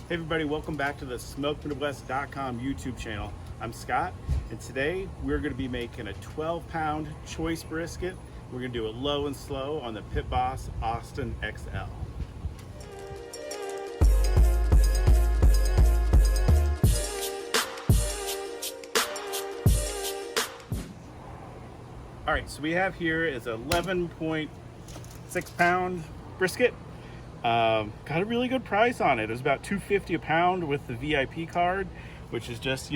Hey everybody, welcome back to the SmokedMidwest.com YouTube channel. I'm Scott, and today we're going to be making a 12-pound choice brisket. We're going to do it low and slow on the pitboss Austin XL. All right, so we have here is 11.6 pound brisket. Got a really good price on it. It was about $2.50 a pound with the VIP card, which is just,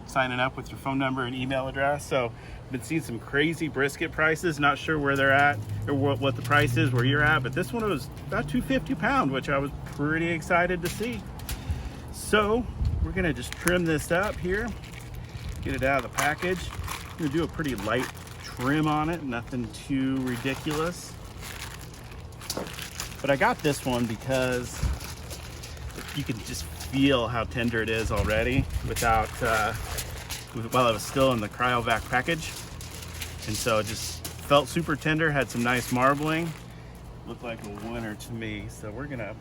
signing up with your phone number and email address. So I've been seeing some crazy brisket prices. Not sure where they're at or what the price is where you're at, but this one was about $2.50 a pound, which I was pretty excited to see. So we're gonna just trim this up here, get it out of the package. I'm gonna do a pretty light trim on it, nothing too ridiculous. But I got this one because you can just feel how tender it is already while it was still in the cryovac package. And so it just felt super tender, had some nice marbling. Looked like a winner to me. So we're gonna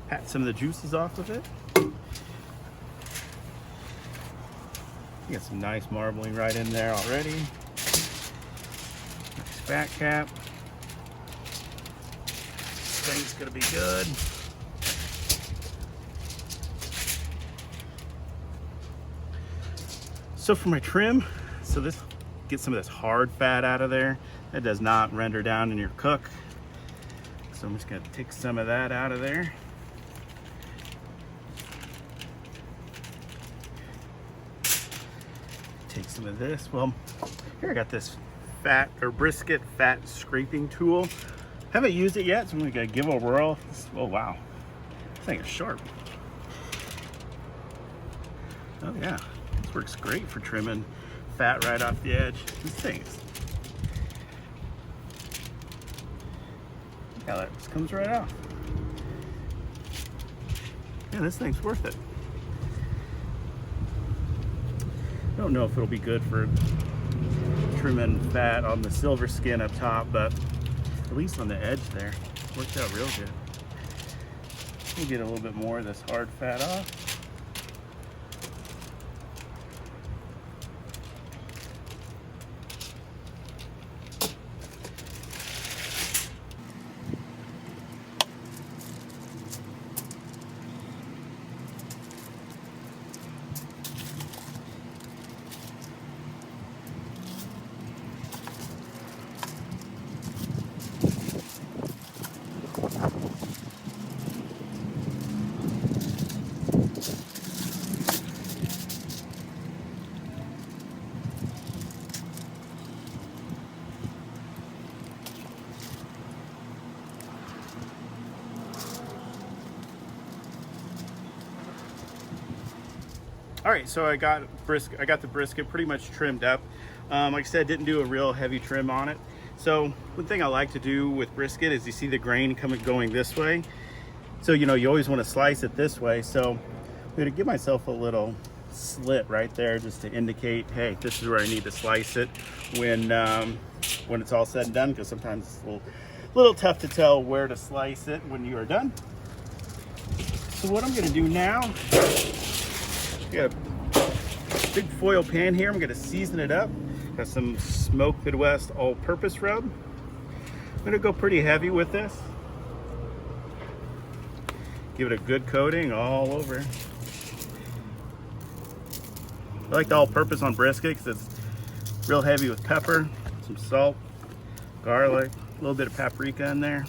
pat some of the juices off of it. You got some nice marbling right in there already. Nice fat cap. Thing's gonna be good. So for my trim, this get some of this hard fat out of there. That does not render down in your cook. So I'm just gonna take some of that out of there. Take some of this. Well, here I got this brisket fat scraping tool. Haven't used it yet, so I'm gonna give it a whirl. Oh wow, this thing is sharp. Oh yeah, this works great for trimming fat right off the edge. This thing is, yeah, that just comes right off. Yeah, this thing's worth it. I don't know if it'll be good for trimming fat on the silver skin up top, but at least on the edge there, worked out real good. We'll get a little bit more of this hard fat off. All right, so I got the brisket pretty much trimmed up. Like I said, didn't do a real heavy trim on it. So one thing I like to do with brisket is you see the grain going this way. So you always want to slice it this way. So I'm gonna give myself a little slit right there just to indicate, hey, this is where I need to slice it when it's all said and done, because sometimes it's a little tough to tell where to slice it when you are done. So what I'm gonna do now, got a big foil pan here. I'm gonna season it up. Got some Smoked Midwest all-purpose rub. I'm gonna go pretty heavy with this. Give it a good coating all over. I like the all-purpose on brisket because it's real heavy with pepper, some salt, garlic, a little bit of paprika in there.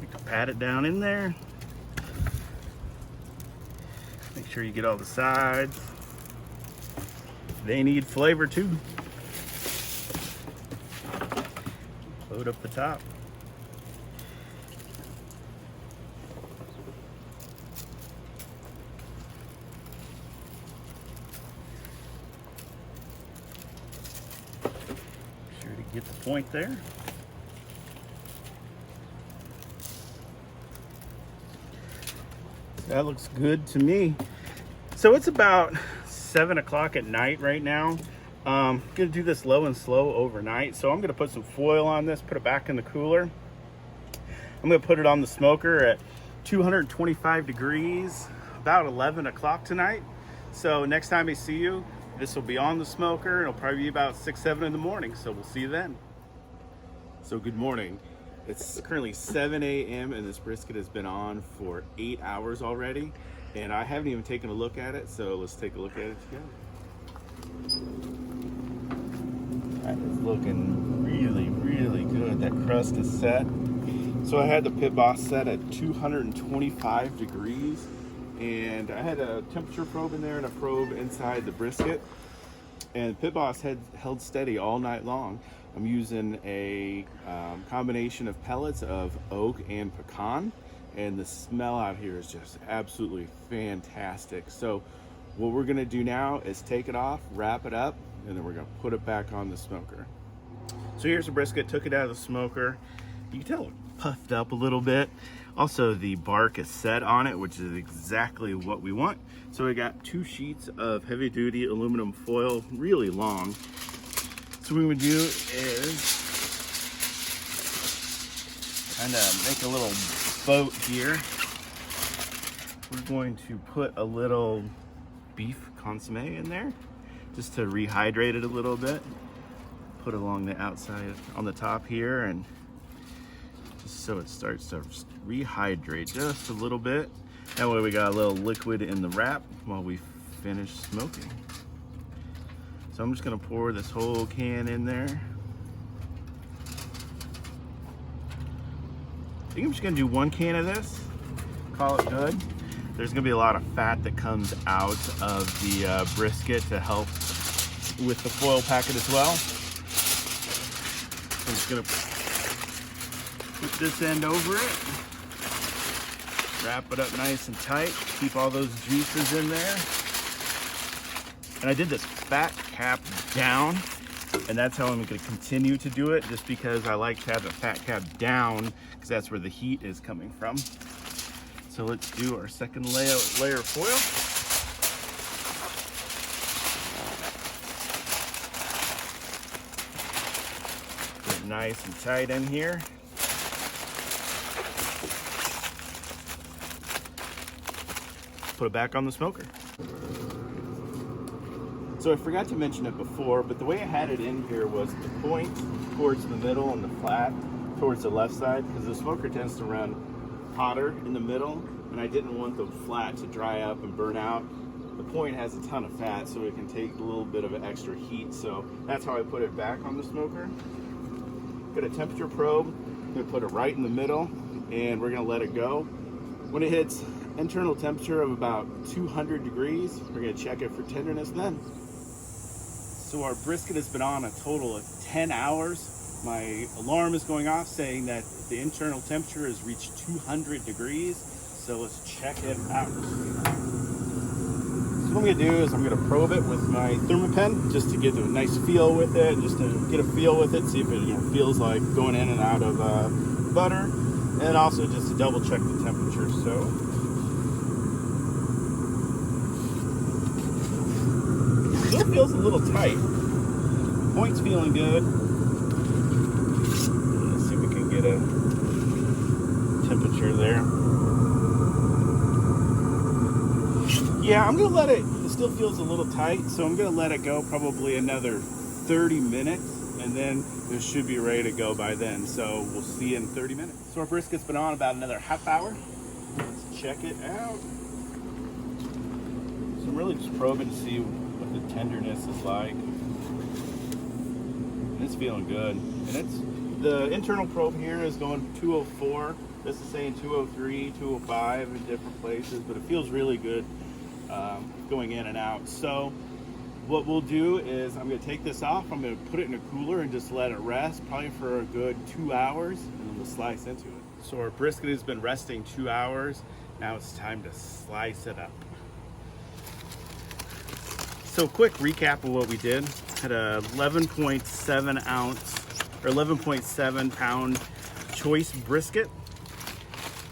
You can pat it down in there. Make sure you get all the sides. They need flavor too. Load up the top. Make sure to get the point there. That looks good to me. So it's about 7 o'clock at night right now. I'm gonna do this low and slow overnight. So I'm gonna put some foil on this, put it back in the cooler. I'm gonna put it on the smoker at 225 degrees, about 11 o'clock tonight. So next time I see you, this will be on the smoker. It'll probably be about 6, 7 in the morning. So we'll see you then. So good morning. It's currently 7 a.m. and this brisket has been on for 8 hours already. And I haven't even taken a look at it. So let's take a look at it together. That is looking really, really good. That crust is set. So I had the pitboss set at 225 degrees. And I had a temperature probe in there and a probe inside the brisket. And pitboss had held steady all night long. I'm using a combination of pellets of oak and pecan, and the smell out here is just absolutely fantastic. So what we're gonna do now is take it off, wrap it up, and then we're gonna put it back on the smoker. So here's the brisket, took it out of the smoker. You can tell it puffed up a little bit. Also, the bark is set on it, which is exactly what we want. So we got 2 sheets of heavy duty aluminum foil, really long. So what we're gonna do is kind of make a little boat here. We're going to put a little beef consomme in there just to rehydrate it a little bit. Put it along the outside on the top here, and just so it starts to rehydrate just a little bit. That way we got a little liquid in the wrap while we finish smoking. So I'm just gonna pour this whole can in there. I think I'm just gonna do 1 can of this, call it good. There's gonna be a lot of fat that comes out of the brisket to help with the foil packet as well. So I'm just gonna put this end over it, wrap it up nice and tight, keep all those juices in there. And I did this fat cap down, and that's how I'm gonna continue to do it, just because I like to have the fat cap down, because that's where the heat is coming from. So let's do our second layer of foil. Get it nice and tight in here. Put it back on the smoker. So I forgot to mention it before, but the way I had it in here was the point towards the middle and the flat towards the left side, because the smoker tends to run hotter in the middle, and I didn't want the flat to dry up and burn out. The point has a ton of fat, so it can take a little bit of an extra heat, so that's how I put it back on the smoker. Got a temperature probe. I'm gonna put it right in the middle, and we're gonna let it go. When it hits internal temperature of about 200 degrees, we're gonna check it for tenderness then. So our brisket has been on a total of 10 hours. My alarm is going off saying that the internal temperature has reached 200 degrees. So let's check it out. So what I'm gonna do is I'm gonna probe it with my thermopen just to get a nice feel with it, just to get a feel with it, see if it feels like going in and out of butter, and also just to double check the temperature. So it feels a little tight. Point's feeling good. Let's see if we can get a temperature there. Yeah, I'm gonna let it still feels a little tight, so I'm gonna let it go probably another 30 minutes, and then this should be ready to go by then. So we'll see you in 30 minutes. So our brisket's been on about another half hour. Let's check it out. So I'm really just probing to see what the tenderness is like. And it's feeling good. And the internal probe here is going 204. This is saying 203, 205 in different places, but it feels really good going in and out. So what we'll do is I'm going to take this off. I'm going to put it in a cooler and just let it rest, probably for a good 2 hours, and then we'll slice into it. So our brisket has been resting 2 hours. Now it's time to slice it up. So quick recap of what we did. Had a 11.7 ounce or 11.7 pound choice brisket.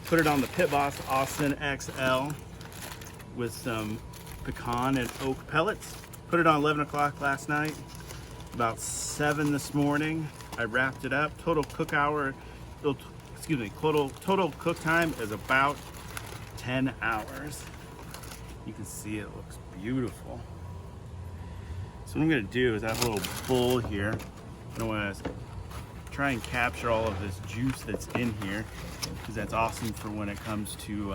Put it on the pitboss Austin XL with some pecan and oak pellets. Put it on 11 o'clock last night. About 7 this morning, I wrapped it up. Total cook hour, excuse me, total cook time is about 10 hours. You can see it looks beautiful. So what I'm gonna do is I have a little bowl here. I want to try and capture all of this juice that's in here, because that's awesome for when it comes to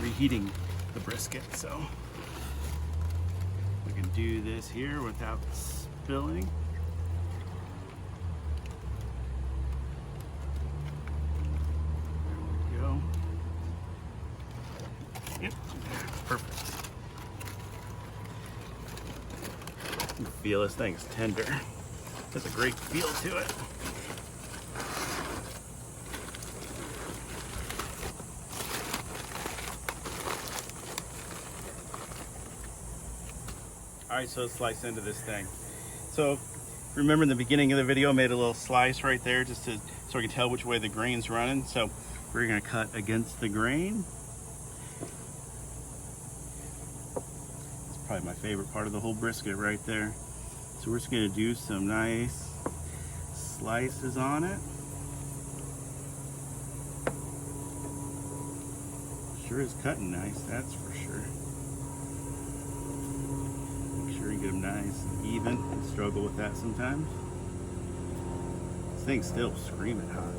reheating the brisket. So we can do this here without spilling. There we go. Yep, perfect. You can feel this thing's tender. Has a great feel to it. All right, so let's slice into this thing. So remember in the beginning of the video, I made a little slice right there just to so I can tell which way the grain's running. So we're gonna cut against the grain. Probably my favorite part of the whole brisket right there. So we're just gonna do some nice slices on it. Sure is cutting nice, that's for sure. Make sure you get them nice and even. I struggle with that sometimes. This thing's still screaming hot.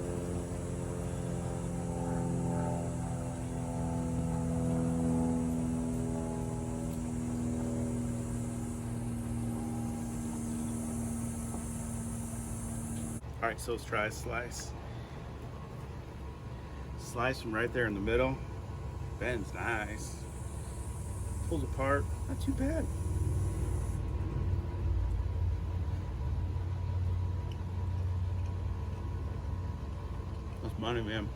All right, so let's try a slice. Slice from right there in the middle. Bends nice. Pulls apart, not too bad. That's money, man.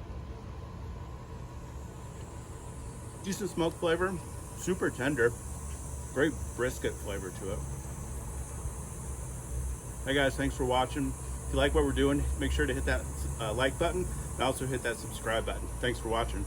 Decent smoke flavor, super tender. Great brisket flavor to it. Hey guys, thanks for watching. If you like what we're doing, make sure to hit that like button and also hit that subscribe button. Thanks for watching.